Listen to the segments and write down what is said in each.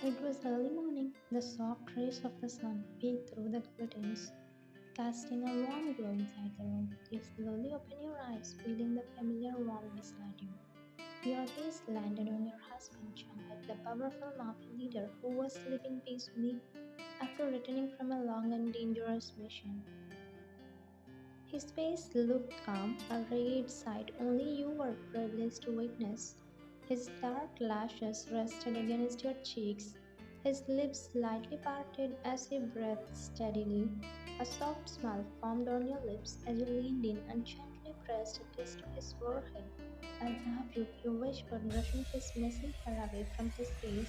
It was early morning. The soft rays of the sun peeked through the curtains, casting a warm glow inside the room. You slowly open your eyes, feeling the familiar warmth beside you. Your gaze landed on your husband, Jungkook, the powerful Mafia leader who was sleeping peacefully after returning from a long and dangerous mission. His face looked calm, a radiant sight only you were privileged to witness. His dark lashes rested against your cheeks, his lips slightly parted as he breathed steadily. A soft smile formed on your lips as you leaned in and gently pressed a kiss to his forehead. I love you, he whispered, brushing his messy hair away from his face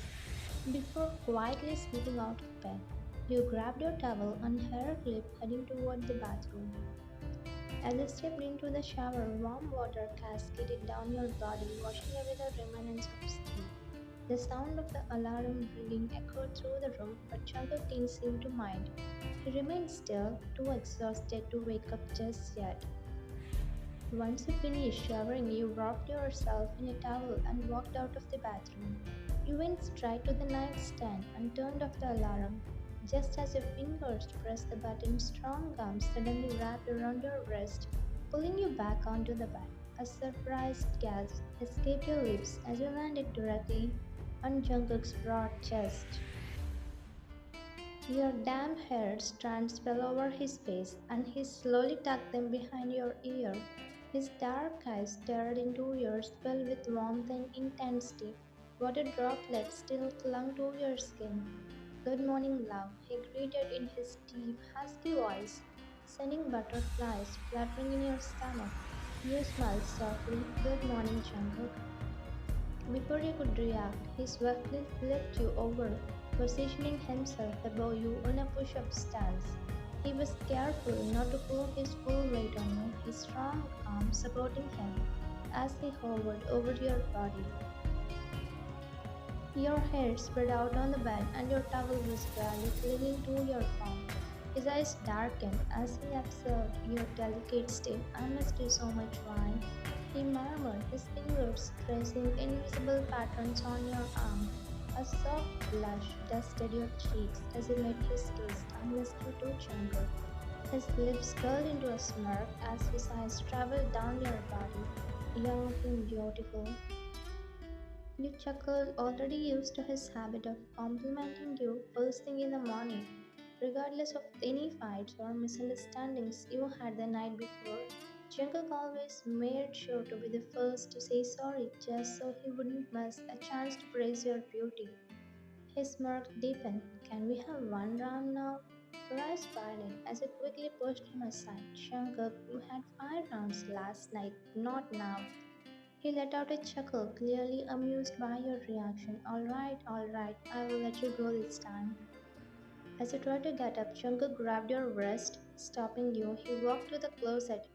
before quietly slipping out of bed. You grabbed your towel and hurriedly heading toward the bathroom. As you stepped into the shower, warm water cascaded down your body, washing away the remnants of sleep. The sound of the alarm ringing echoed through the room, but Jungkook didn't seem to mind. He remained still, too exhausted to wake up just yet. Once you finished showering, you wrapped yourself in a towel and walked out of the bathroom. You went straight to the nightstand and turned off the alarm. Just as your fingers pressed the button, strong arms suddenly wrapped around your wrist, pulling you back onto the bed. A surprised gasp escaped your lips as you landed directly on Jungkook's broad chest. Your damp hair strands fell over his face, and he slowly tucked them behind your ear. His dark eyes stared into yours, filled with warmth and intensity. Water droplets still clung to your skin. Good morning, love, he greeted in his deep, husky voice, sending butterflies fluttering in your stomach. You smiled softly. Good morning, Jungkook. Before you could react, he swiftly flipped you over, positioning himself above you in a push up stance. He was careful not to pull his full weight on you, his strong arm supporting him as he hovered over your body. Your hair spread out on the bed, and your towel was barely clinging to your palm. His eyes darkened as he observed your delicate state. I must do so much wine. He murmured, his fingers tracing invisible patterns on your arm. A soft blush dusted your cheeks as he met his gaze. I missed you too, Chandler. His lips curled into a smirk as his eyes traveled down your body. You're looking beautiful. You chuckled, already used to his habit of complimenting you first thing in the morning, regardless of any fights or misunderstandings you had the night before. Jungkook always made sure to be the first to say sorry just so he wouldn't miss a chance to praise your beauty. His smirk deepened. Can we have one round now? Your eyes widened as you quickly pushed him aside. Jungkook, you had 5 rounds last night, not now. He let out a chuckle, clearly amused by your reaction. All right, I will let you go this time. As you tried to get up, Jungkook grabbed your wrist, stopping you. He walked to the closet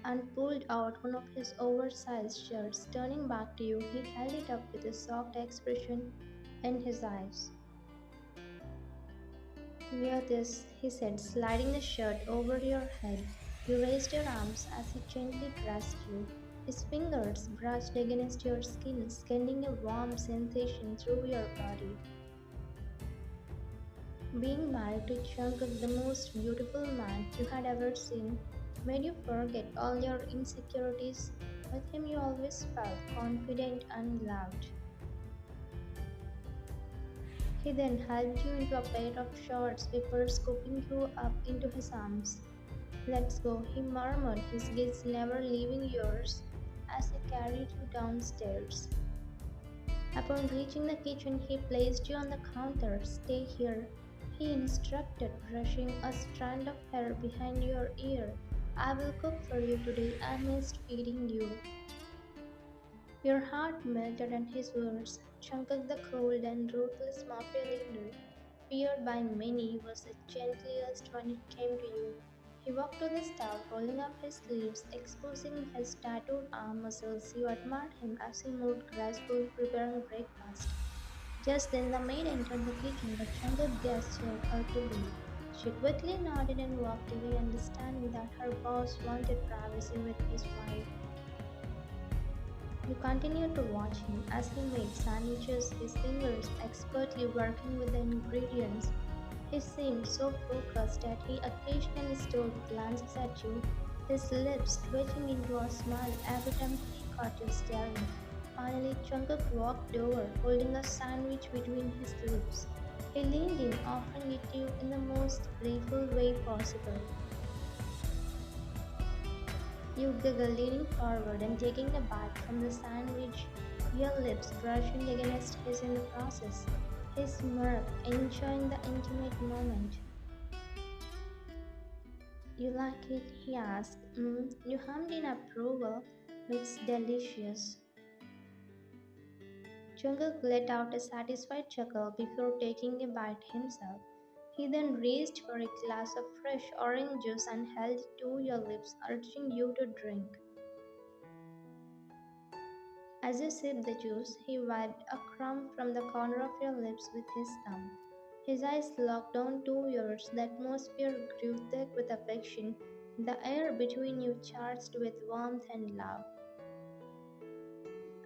and pulled out one of his oversized shirts. Turning back to you, he held it up with a soft expression in his eyes. Wear this, he said, sliding the shirt over your head. You raised your arms as he gently grasped you. His fingers brushed against your skin, sending a warm sensation through your body. Being married to Jungkook, the most beautiful man you had ever seen, made you forget all your insecurities. With him, you always felt confident and loved. He then helped you into a pair of shorts before scooping you up into his arms. Let's go, he murmured, his gaze never leaving yours as he carried you downstairs. Upon reaching the kitchen, he placed you on the counter. Stay here, he instructed, brushing a strand of hair behind your ear. I will cook for you today. I missed feeding you. Your heart melted at his words. Jungkook, the cold and ruthless mafia leader, feared by many, was the gentlest when it came to you. He walked to the stove, rolling up his sleeves, exposing his tattooed arm muscles. You admired him as he moved gracefully, preparing breakfast. Just then the maid entered the kitchen, but Jungkook gestured her to leave. She quickly nodded and walked away, understanding that her boss wanted privacy with his wife. You continued to watch him as he made sandwiches, his fingers expertly working with the ingredients. He seemed so focused that he occasionally stole glances at you, his lips twitching into a smile every time he caught you staring. Finally, Jungkook walked over, holding a sandwich between his lips. He leaned in, offering it to you in the most playful way possible. You giggled, leaning forward and taking a bite from the sandwich, your lips brushing against his in the process. He smirked, enjoying the intimate moment. You like it? He asked. You hummed in approval. It's delicious. Jungkook let out a satisfied chuckle before taking a bite himself. He then reached for a glass of fresh orange juice and held it to your lips, urging you to drink. As you sipped the juice, he wiped a crumb from the corner of your lips with his thumb. His eyes locked on to yours. The atmosphere grew thick with affection, the air between you charged with warmth and love.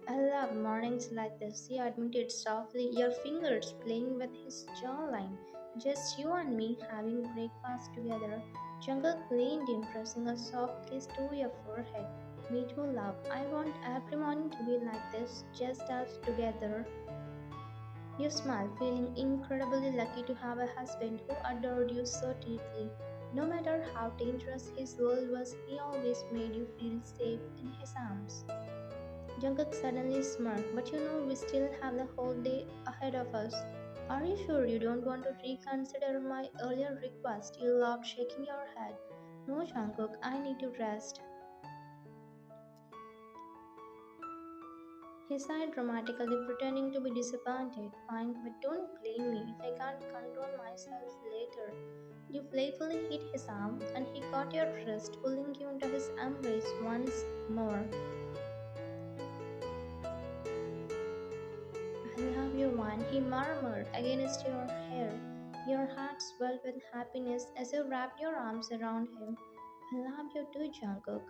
I love mornings like this, he admitted softly, your fingers playing with his jawline. Just you and me having breakfast together. Jungkook leaned in, pressing a soft kiss to your forehead. Me too, love. I want every morning to be like this, just us together. You smiled, feeling incredibly lucky to have a husband who adored you so deeply. No matter how dangerous his world was, he always made you feel safe in his arms. Jungkook suddenly smirked, but you know we still have the whole day ahead of us. Are you sure you don't want to reconsider my earlier request? You laughed, shaking your head. No, Jungkook, I need to rest. He sighed dramatically, pretending to be disappointed. Fine, but don't blame me if I can't control myself later. You playfully hit his arm, and he caught your wrist, pulling you into his embrace once more. I love you, one, he murmured against your hair. Your heart swelled with happiness as you wrapped your arms around him. I love you too, Jungkook.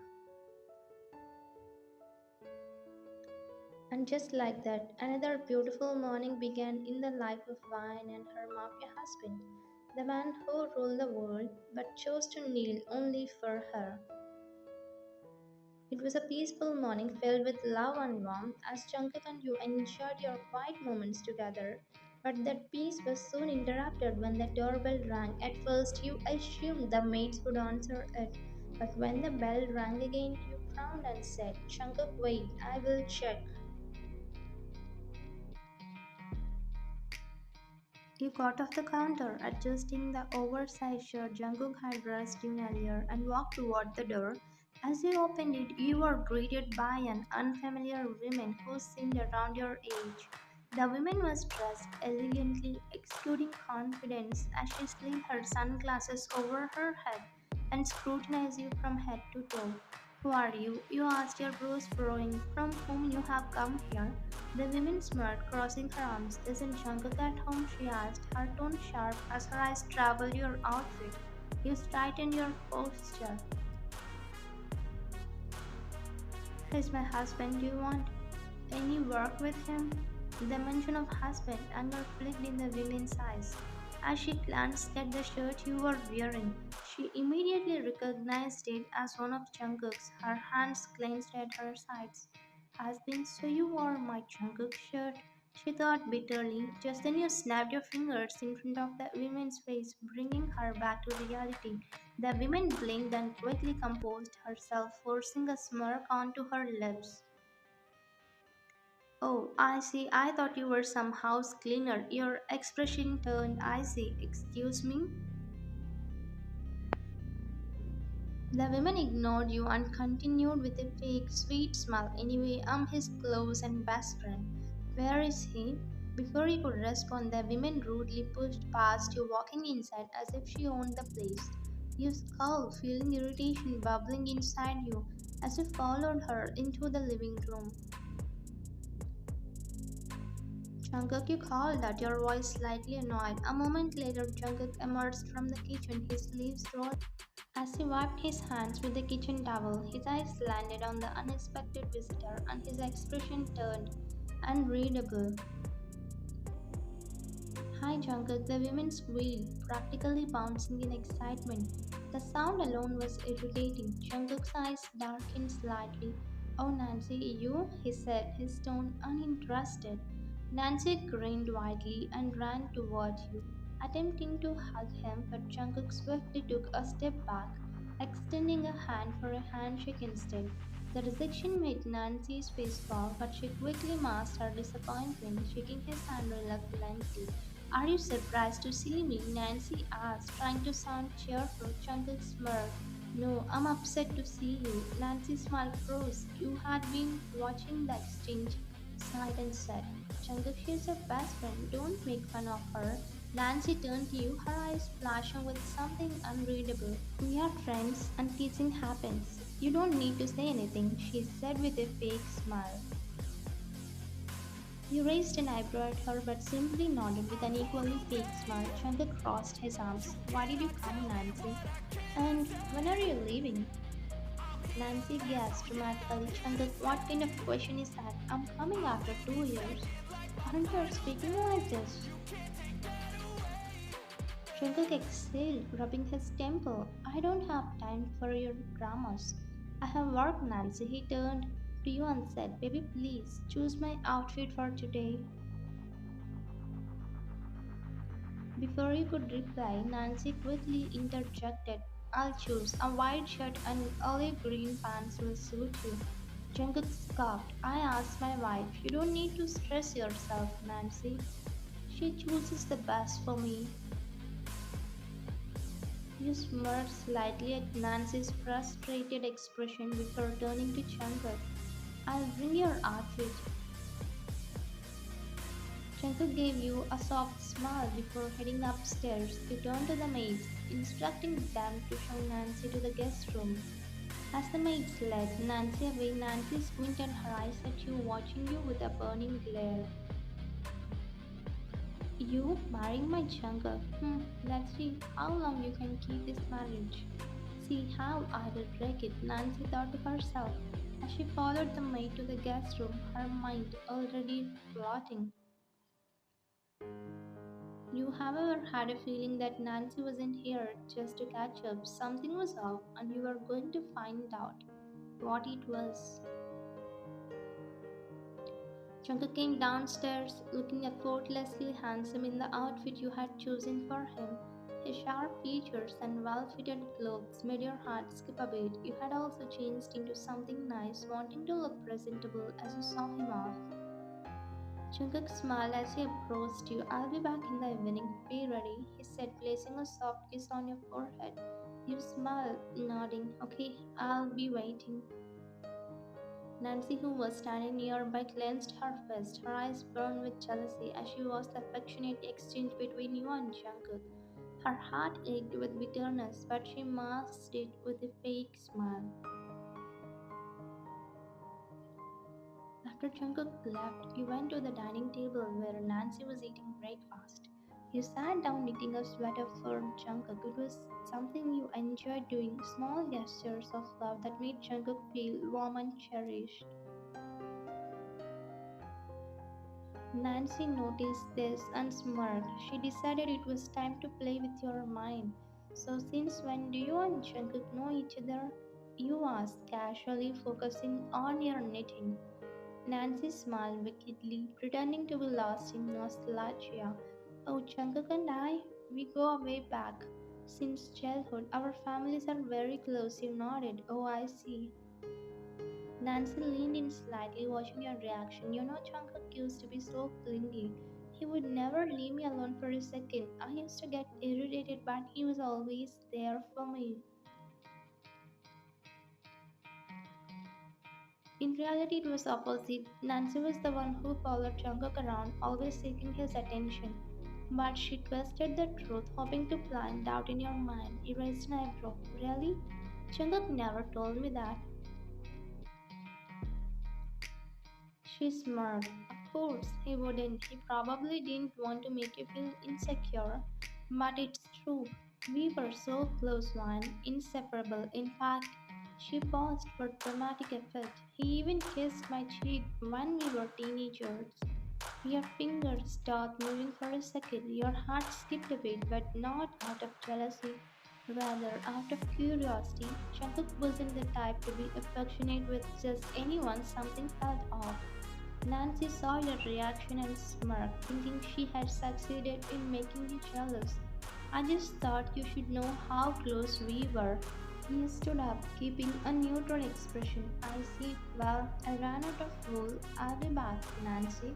And just like that, another beautiful morning began in the life of Vine and her Mafia husband, the man who ruled the world but chose to kneel only for her. It was a peaceful morning filled with love and warmth as Jungkook and you enjoyed your quiet moments together. But that peace was soon interrupted when the doorbell rang. At first, you assumed the maids would answer it, but when the bell rang again, you frowned and said, Jungkook, wait, I will check. You got off the counter, adjusting the oversized shirt Jungkook had dressed in earlier, and walked toward the door. As you opened it, you were greeted by an unfamiliar woman who seemed around your age. The woman was dressed elegantly, exuding confidence as she slid her sunglasses over her head and scrutinized you from head to toe. Who are you? You asked, your brows furrowing. From whom you have come here? The woman smirked, crossing her arms. Isn't Jungkook at home? She asked, her tone sharp as her eyes traveled your outfit. You straightened your posture. He's my husband. Do you want any work with him? The mention of husband, anger flicked in the woman's eyes. As she glanced at the shirt you were wearing, she immediately recognized it as one of Jungkook's. Her hands clenched at her sides. Husband, so you wore my Jungkook shirt? She thought bitterly. Just then you snapped your fingers in front of the woman's face, bringing her back to reality. The woman blinked and quickly composed herself, forcing a smirk onto her lips. Oh, I see. I thought you were some house cleaner. Your expression turned icy. Excuse me? The woman ignored you and continued with a fake, sweet smile. Anyway, I'm his close and best friend. Where is he? Before you could respond, the woman rudely pushed past you, walking inside as if she owned the place. You scowled, feeling irritation bubbling inside you as you followed her into the living room. Jungkook, you called out, your voice slightly annoyed. A moment later, Jungkook emerged from the kitchen, his sleeves rolled. As he wiped his hands with the kitchen towel, his eyes landed on the unexpected visitor and his expression turned unreadable. Hi Jungkook, the women squealed, practically bouncing in excitement. The sound alone was irritating. Jungkook's eyes darkened slightly. Oh Nancy, you? He said, his tone uninterested. Nancy grinned widely and ran toward you, attempting to hug him, but Jungkook swiftly took a step back, extending a hand for a handshake instead. The rejection made Nancy's face fall, but she quickly masked her disappointment, shaking his hand reluctantly. Are you surprised to see me? Nancy asked, trying to sound cheerful. Jungkook smirked. No, I'm upset to see you. Nancy smiled froze. You had been watching the exchange, sighed and said. Jungkook, she's your best friend. Don't make fun of her. Nancy turned to you, her eyes flashing with something unreadable. We are friends and teasing happens. You don't need to say anything, she said with a fake smile. You raised an eyebrow at her but simply nodded with an equally fake smile. Jungkook crossed his arms. Why did you come, Nancy? And when are you leaving? Nancy gasped dramatically. Jungkook, what kind of question is that? I'm coming after 2 years. Aren't you speaking like this? Jungkook exhaled, rubbing his temple. I don't have time for your dramas. I have work, Nancy. He turned to you and said, Baby, please choose my outfit for today. Before you could reply, Nancy quickly interjected. I'll choose. A white shirt and olive green pants will suit you. Jungkook scoffed. I asked my wife. You don't need to stress yourself, Nancy. She chooses the best for me. You smirked slightly at Nancy's frustrated expression before turning to Jungkook. I'll bring your outfit. Jungkook gave you a soft smile before heading upstairs. You turned to the maids, instructing them to show Nancy to the guest room. As the maids led Nancy away, Nancy squinted her eyes at you, watching you with a burning glare. You marrying my Jungkook? Let's see how long you can keep this marriage. See how I will break it, Nancy thought to herself as she followed the maid to the guest room, her mind already plotting. You, however, had a feeling that Nancy wasn't here just to catch up. Something was off, and you were going to find out what it was. Jungkook came downstairs, looking effortlessly handsome in the outfit you had chosen for him. His sharp features and well-fitted clothes made your heart skip a beat. You had also changed into something nice, wanting to look presentable as you saw him off. Jungkook smiled as he approached you. I'll be back in the evening. Be ready, he said, placing a soft kiss on your forehead. You smiled, nodding. Okay, I'll be waiting. Nancy, who was standing nearby, clenched her fist. Her eyes burned with jealousy as she watched the affectionate exchange between you and Jungkook. Her heart ached with bitterness, but she masked it with a fake smile. After Jungkook left, you went to the dining table where Nancy was eating breakfast. You sat down knitting a sweater for Jungkook. It was something you enjoyed doing, small gestures of love that made Jungkook feel warm and cherished. Nancy noticed this and smirked. She decided it was time to play with your mind. So, since when do you and Jungkook know each other? You asked casually, focusing on your knitting. Nancy smiled wickedly, pretending to be lost in nostalgia. Oh, Jungkook and I, we go way back. Since childhood, our families are very close. You nodded. Oh, I see. Nancy leaned in slightly, watching your reaction. You know, Jungkook used to be so clingy. He would never leave me alone for a second. I used to get irritated, but he was always there for me. In reality, it was opposite. Nancy was the one who followed Jungkook around, always seeking his attention. But she twisted the truth, hoping to plant doubt in your mind. He raised an eyebrow. Really? Jungkook never told me that. She smirked. Of course he wouldn't. He probably didn't want to make you feel insecure. But it's true. We were so close one, inseparable. In fact, she paused for dramatic effect. He even kissed my cheek when we were teenagers. Your fingers stopped moving for a second. Your heart skipped a beat, but not out of jealousy, rather out of curiosity. Jungkook wasn't the type to be affectionate with just anyone something felt off. Nancy saw your reaction and smirked, thinking she had succeeded in making you jealous. I just thought you should know how close we were. He stood up, keeping a neutral expression. I see. Well, I ran out of wool. I'll be back, Nancy.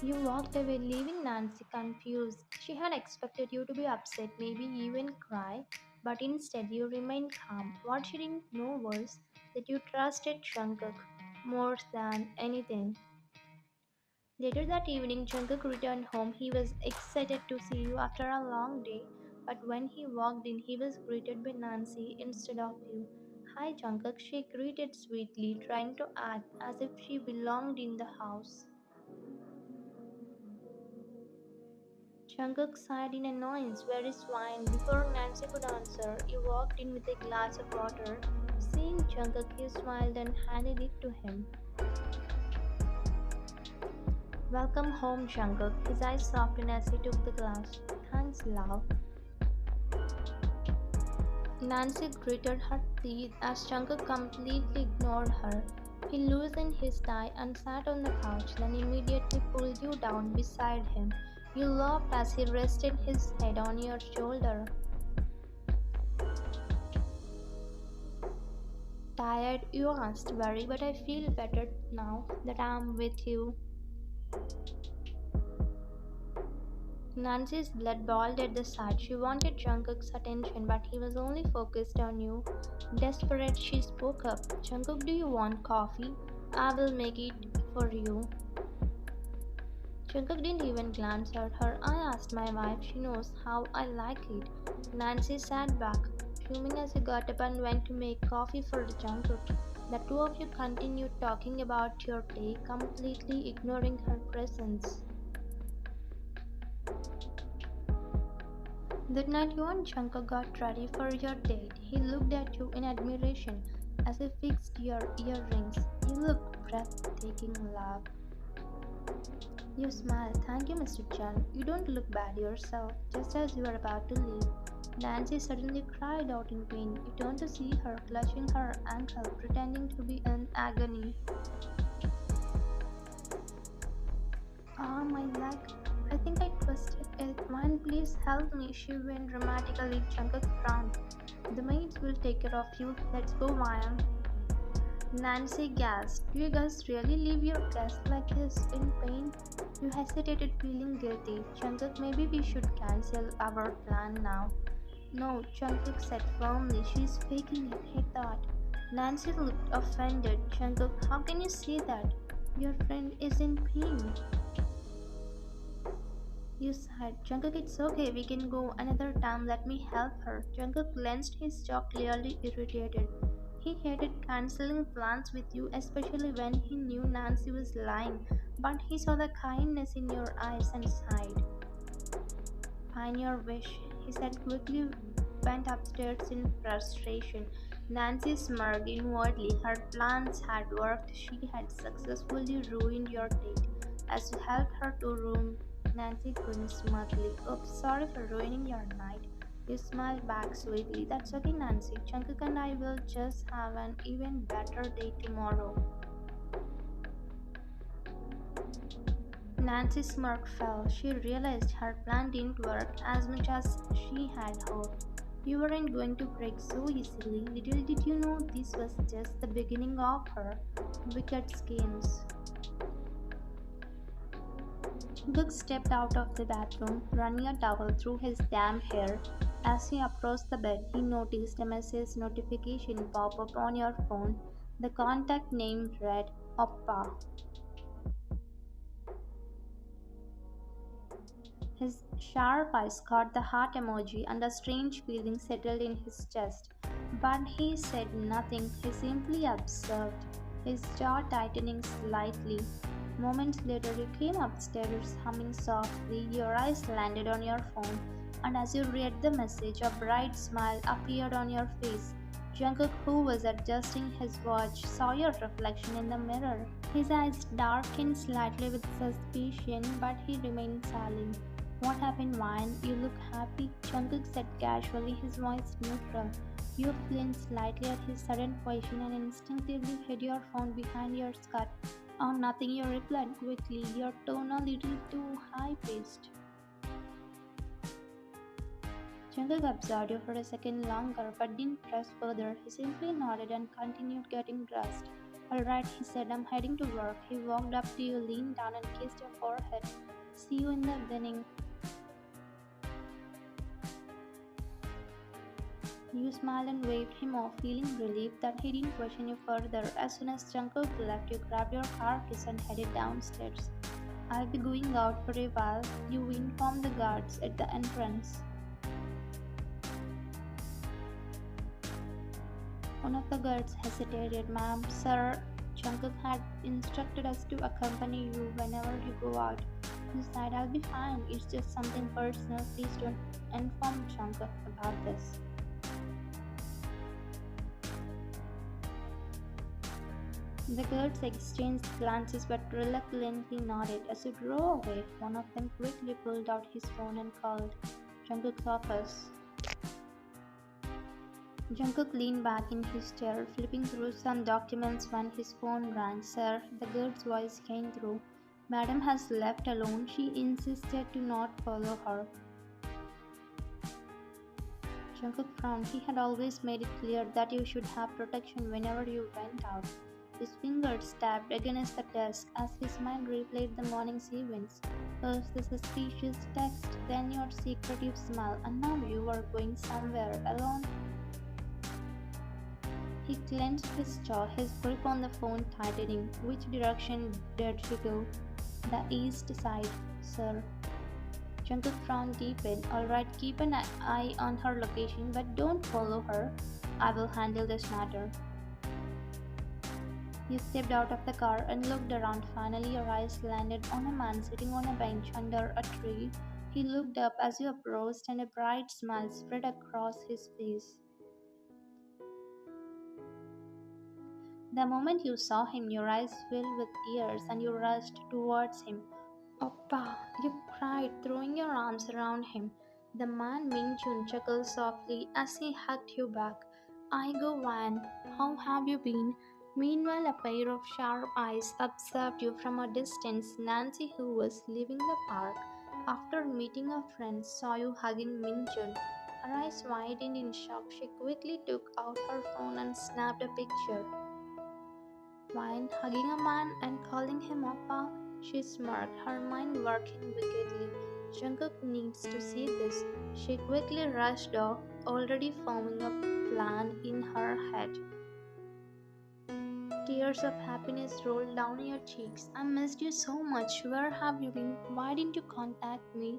You walked away, leaving Nancy confused. She had expected you to be upset, maybe even cry, but instead you remained calm. What she didn't know was that you trusted Jungkook more than anything. Later that evening, Jungkook returned home. He was excited to see you after a long day, but when he walked in, he was greeted by Nancy instead of you. Hi, Jungkook, she greeted sweetly, trying to act as if she belonged in the house. Jungkook sighed in annoyance. Where is wine? Before Nancy could answer, you walked in with a glass of water. Seeing Jungkook, you smiled and handed it to him. Welcome home, Jungkook. His eyes softened as he took the glass. Thanks, love. Nancy gritted her teeth as Jungkook completely ignored her. He loosened his tie and sat on the couch, then immediately pulled you down beside him. You laughed as he rested his head on your shoulder. Tired? You asked. Very, but I feel better now that I'm with you. Nancy's blood boiled at the sight. She wanted Jungkook's attention, but he was only focused on you. Desperate, she spoke up. Jungkook, do you want coffee? I will make it for you. Jungkook didn't even glance at her. I asked my wife. She knows how I like it. Nancy sat back, fuming as you got up and went to make coffee for Jungkook. The two of you continued talking about your day, completely ignoring her presence. That night you and Jungkook got ready for your date. He looked at you in admiration as he fixed your earrings. You look breathtaking, love. You smiled. Thank you, Mr. Chan. You don't look bad yourself. Just as you were about to leave, Nancy suddenly cried out in pain. You turned to see her clutching her ankle, pretending to be in agony. Ah, my leg. I think I twisted it. Man, please help me, she went dramatically. Jungkook frowned. The maids will take care of you. Let's go, Ryan. Nancy gasped. Do you guys really leave your guests like this in pain? You hesitated, feeling guilty. Jungkook, maybe we should cancel our plan now. No, Jungkook said firmly. She's faking it, he thought. Nancy looked offended. Jungkook, how can you say that? Your friend is in pain. You sighed. Jungkook, it's okay. We can go another time. Let me help her. Jungkook clenched his jaw, clearly irritated. He hated canceling plans with you, especially when he knew Nancy was lying. But he saw the kindness in your eyes and sighed. Fine your wish, he said quickly, went upstairs in frustration. Nancy smirked inwardly. Her plans had worked. She had successfully ruined your date. As you helped her to room, Nancy grinned smugly. Oops, sorry for ruining your night. You smiled back sweetly. That's okay, Nancy. Jungkook and I will just have an even better day tomorrow. Nancy's smirk fell. She realized her plan didn't work as much as she had hoped. You weren't going to break so easily. Little did you know this was just the beginning of her wicked schemes. Jungkook stepped out of the bathroom, running a towel through his damp hair. As he approached the bed, he noticed a message notification pop up on your phone. The contact name read Oppa. His sharp eyes caught the heart emoji and a strange feeling settled in his chest. But he said nothing, he simply observed, his jaw tightening slightly. Moments later, you came upstairs humming softly, your eyes landed on your phone, and as you read the message, a bright smile appeared on your face. Jungkook, who was adjusting his watch, saw your reflection in the mirror. His eyes darkened slightly with suspicion, but he remained silent. What happened, Wine? You look happy, Jungkook said casually, his voice neutral. You flinched slightly at his sudden question and instinctively hid your phone behind your skirt. Oh, nothing, you replied quickly, your tone a little too high-paced. Jungkook observed you for a second longer but didn't press further. He simply nodded and continued getting dressed. Alright, he said, I'm heading to work. He walked up to you, leaned down and kissed your forehead. See you in the evening. You smiled and waved him off, feeling relieved that he didn't question you further. As soon as Jungkook left, you grabbed your car keys and headed downstairs. I'll be going out for a while. You informed the guards at the entrance. One of the guards hesitated. Ma'am, sir, Jungkook had instructed us to accompany you whenever you go out. You said, I'll be fine. It's just something personal. Please don't inform Jungkook about this. The guards exchanged glances but reluctantly nodded. As you drove away, one of them quickly pulled out his phone and called Jungkook's office. Jungkook leaned back in his chair, flipping through some documents when his phone rang. Sir, the guard's voice came through. Madam has left alone. She insisted to not follow her. Jungkook frowned. He had always made it clear that you should have protection whenever you went out. His fingers tapped against the desk as his mind replayed the morning's events. First the suspicious text, then your secretive smile, and now you are going somewhere alone. He clenched his jaw, his grip on the phone tightening. Which direction did he go? The east side, sir. Jungkook frowned deepened. Alright, keep an eye on her location, but don't follow her. I will handle this matter. You stepped out of the car and looked around. Finally, your eyes landed on a man sitting on a bench under a tree. He looked up as you approached, and a bright smile spread across his face. The moment you saw him, your eyes filled with tears and you rushed towards him. Oppa, you cried, throwing your arms around him. The man Mingjun chuckled softly as he hugged you back. I go Wan, how have you been? Meanwhile, a pair of sharp eyes observed you from a distance. Nancy, who was leaving the park after meeting a friend, saw you hugging Minjun. Her eyes widened in shock. She quickly took out her phone and snapped a picture. Wine, hugging a man and calling him Appa, she smirked, her mind working wickedly. Jungkook needs to see this. She quickly rushed off, already forming a plan in her head. Tears of happiness rolled down your cheeks. I missed you so much. Where have you been? Why didn't you contact me?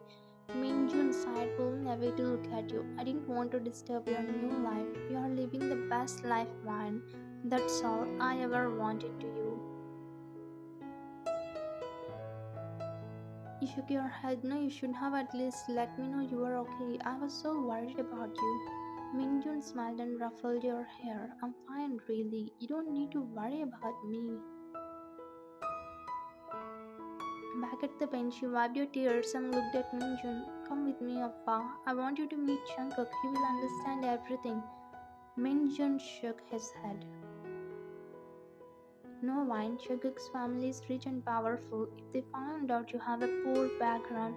Minjun sighed, pulling away to look at you. I didn't want to disturb your new life. You are living the best life, Wine. That's all I ever wanted to you. You shook your head. No, you should have at least let me know you were okay. I was so worried about you. Minjun smiled and ruffled your hair. I'm fine, really. You don't need to worry about me. Back at the bench, you wiped your tears and looked at Minjun. Come with me, Appa. I want you to meet Jungkook. He will understand everything. Minjun shook his head. No, Wine. Jungkook's family is rich and powerful. If they found out you have a poor background,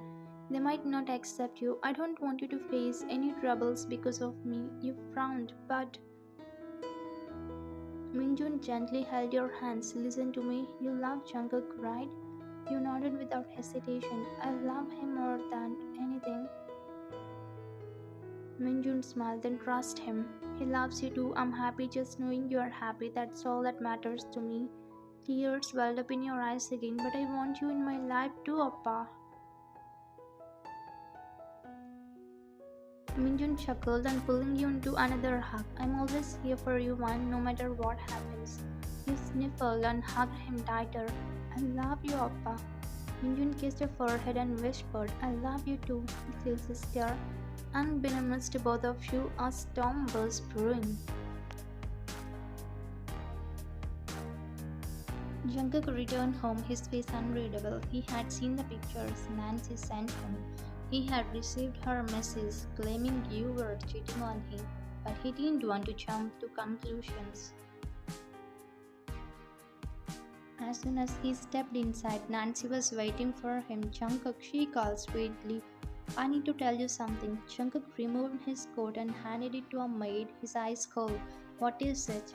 they might not accept you. I don't want you to face any troubles because of me. You frowned, but Minjun gently held your hands. Listen to me. You love Jungkook, right? You nodded without hesitation. I love him more than anything. Minjun smiled and trust him. He loves you too. I'm happy just knowing you are happy. That's all that matters to me. Tears welled up in your eyes again. But I want you in my life too, Appa. Minjun chuckled and pulling you into another hug. I'm always here for you, Wan, no matter what happens. You sniffled and hugged him tighter. I love you, Oppa. Minjun kissed her forehead and whispered, I love you too, little sister. Unbeknownst to both of you, a storm was brewing. Jungkook returned home, his face unreadable. He had seen the pictures Nancy sent him. He had received her message claiming you were cheating on him, but he didn't want to jump to conclusions. As soon as he stepped inside, Nancy was waiting for him. Jungkook, she called sweetly. I need to tell you something. Jungkook removed his coat and handed it to a maid, his eyes cold. What is it?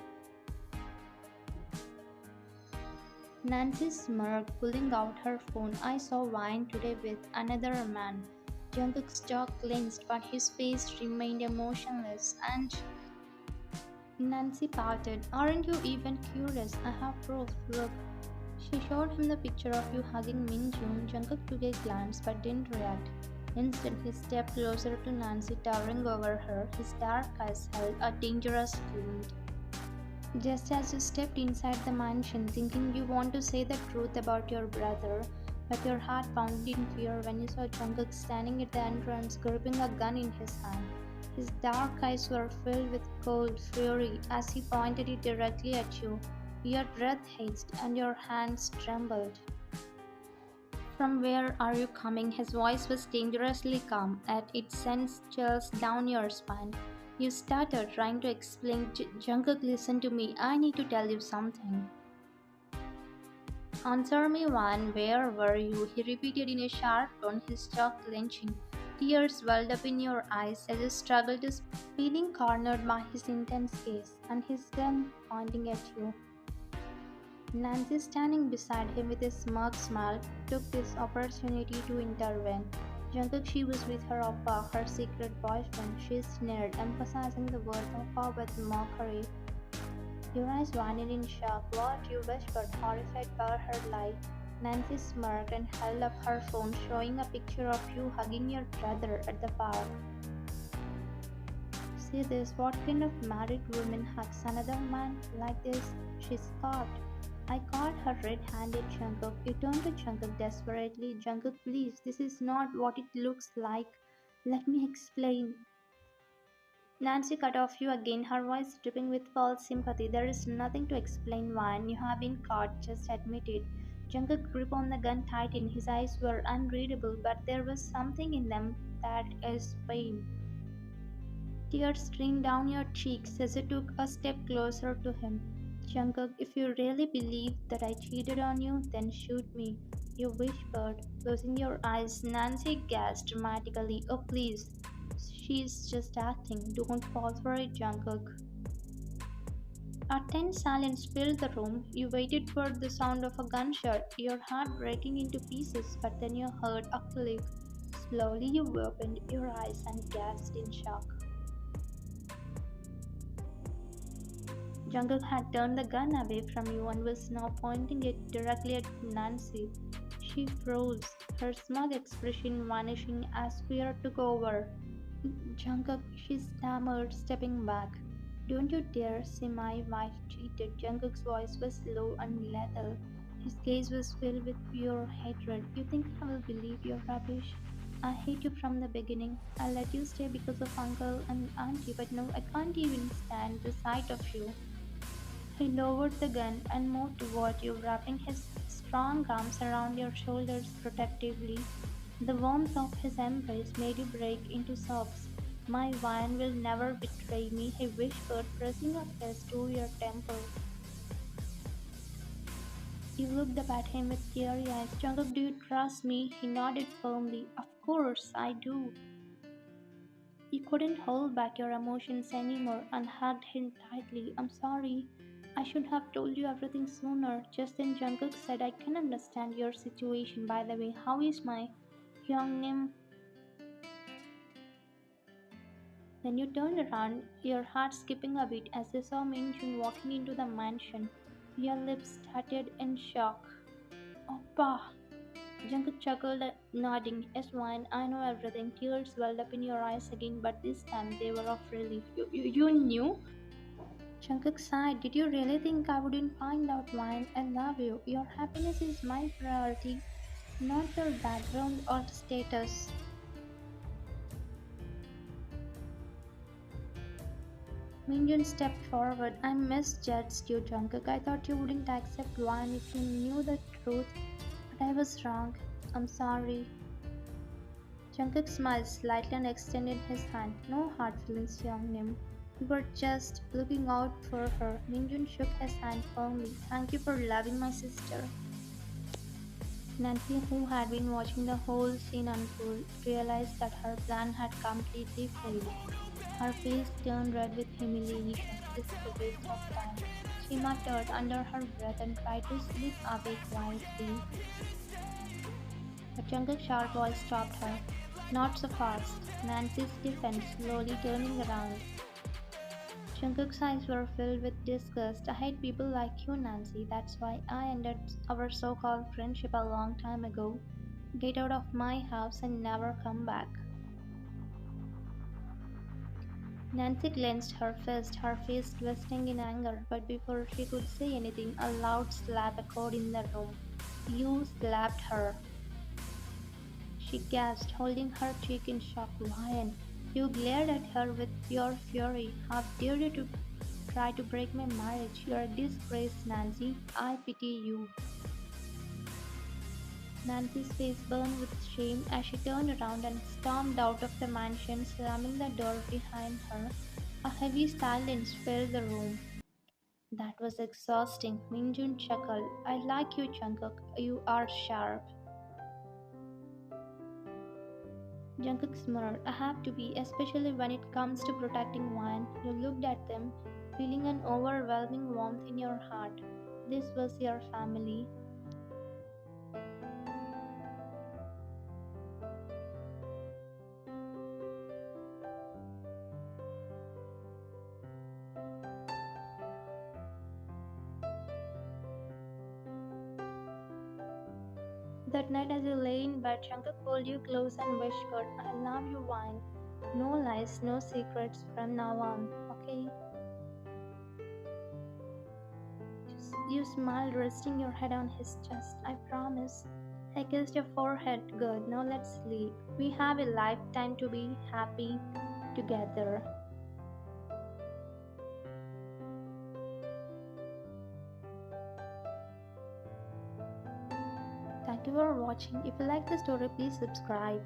Nancy smirked, pulling out her phone. I saw Wine today with another man. Jungkook's jaw clenched, but his face remained emotionless. And Nancy pouted. Aren't you even curious? I have proof. Look. She showed him the picture of you hugging Minjun. Jungkook took a glance but didn't react. Instead, he stepped closer to Nancy, towering over her. His dark eyes held a dangerous glint. Just as you stepped inside the mansion, thinking you want to say the truth about your brother, but your heart pounded in fear when you saw Jungkook standing at the entrance, gripping a gun in his hand. His dark eyes were filled with cold fury as he pointed it directly at you. Your breath hissed and your hands trembled. From where are you coming? His voice was dangerously calm, yet it sent chills down your spine. You started trying to explain. Jungkook, listen to me. I need to tell you something. Answer me one. Where were you? He repeated in a sharp tone, his jaw clenching. Tears welled up in your eyes as you struggled to speak, feeling cornered by his intense gaze and his gun pointing at you. Nancy, standing beside him with a smirk smile, took this opportunity to intervene. Jungkook, she was with her oppa, her secret boyfriend. She sneered, emphasizing the word oppa with mockery. Your eyes widened in shock. What? You whispered, horrified by her lie. Nancy smirked and held up her phone, showing a picture of you hugging your brother at the park. See this, what kind of married woman hugs another man like this? She scoffed. I caught her red-handed, Jungkook. You turned to Jungkook desperately. Jungkook, please, this is not what it looks like. Let me explain. Nancy cut off you again, her voice dripping with false sympathy. There is nothing to explain, Van. You have been caught, just admit it. Jungkook grip on the gun tightened. His eyes were unreadable, but there was something in them that is pain. Tears streamed down your cheeks as you took a step closer to him. Jungkook, if you really believe that I cheated on you, then shoot me. You whispered, closing your eyes. Nancy gasped dramatically. Oh, please. She's just acting. Don't fall for it, Jungkook. A tense silence filled the room. You waited for the sound of a gunshot, your heart breaking into pieces, but then you heard a click. Slowly you opened your eyes and gasped in shock. Jungkook had turned the gun away from you and was now pointing it directly at Nancy. She froze, her smug expression vanishing as fear took over. Jungkook, she stammered, stepping back. Don't you dare say my wife cheated. Jungkook's voice was low and lethal. His gaze was filled with pure hatred. You think I will believe your rubbish? I hate you from the beginning. I let you stay because of uncle and auntie, but no, I can't even stand the sight of you. He lowered the gun and moved toward you, wrapping his strong arms around your shoulders protectively. The warmth of his embrace made you break into sobs. My wine will never betray me, he whispered, pressing a kiss to your temple. You looked up at him with teary eyes. Jungkook, do you trust me? He nodded firmly. Of course, I do. You couldn't hold back your emotions anymore and hugged him tightly. I'm sorry. I should have told you everything sooner. Just then Jungkook said, I can understand your situation. By the way, how is my Hyungnim? Then you turned around, your heart skipping a beat as you saw Minjun walking into the mansion. Your lips started in shock. Oppa! Jungkook chuckled, nodding. Yes, Wine, I know everything. Tears welled up in your eyes again, but this time they were of relief. You knew? Jungkook sighed, did you really think I wouldn't find out why I love you? Your happiness is my priority, not your background or status. Minjun stepped forward. I misjudged you, Jungkook. I thought you wouldn't accept wine if you knew the truth, but I was wrong. I'm sorry. Jungkook smiled slightly and extended his hand. No hard feelings, young Nim. We were just looking out for her. Minjun shook his hand firmly. Thank you for loving my sister. Nancy, who had been watching the whole scene unfold, realized that her plan had completely failed. Her face turned red with humiliation. This is a waste of time. She muttered under her breath and tried to slip away quietly. But Jungkook's sharp voice stopped her. Not so fast. Nancy stiffened, slowly turning around. Jungkook's eyes were filled with disgust. I hate people like you, Nancy. That's why I ended our so-called friendship a long time ago. Get out of my house and never come back. Nancy clenched her fist, her face twisting in anger, but before she could say anything, a loud slap echoed in the room. You slapped her, she gasped, holding her cheek in shock. Ryan, you glared at her with pure fury. How dare you to try to break my marriage? You're a disgrace, Nancy. I pity you. Nancy's face burned with shame as she turned around and stormed out of the mansion, slamming the door behind her. A heavy silence filled the room. That was exhausting. Minjun chuckled. I like you, Jungkook. You are sharp. Jungkook smirked. I have to be, especially when it comes to protecting one. You looked at them, feeling an overwhelming warmth in your heart. This was your family. That night, as you lay in bed, Jungkook pulled you close and whispered, I love you, Wine. No lies, no secrets from now on, okay? You smiled, resting your head on his chest. I promise. I kissed your forehead. Good, now let's sleep. We have a lifetime to be happy together. Thank you for watching. If you like the story, please subscribe.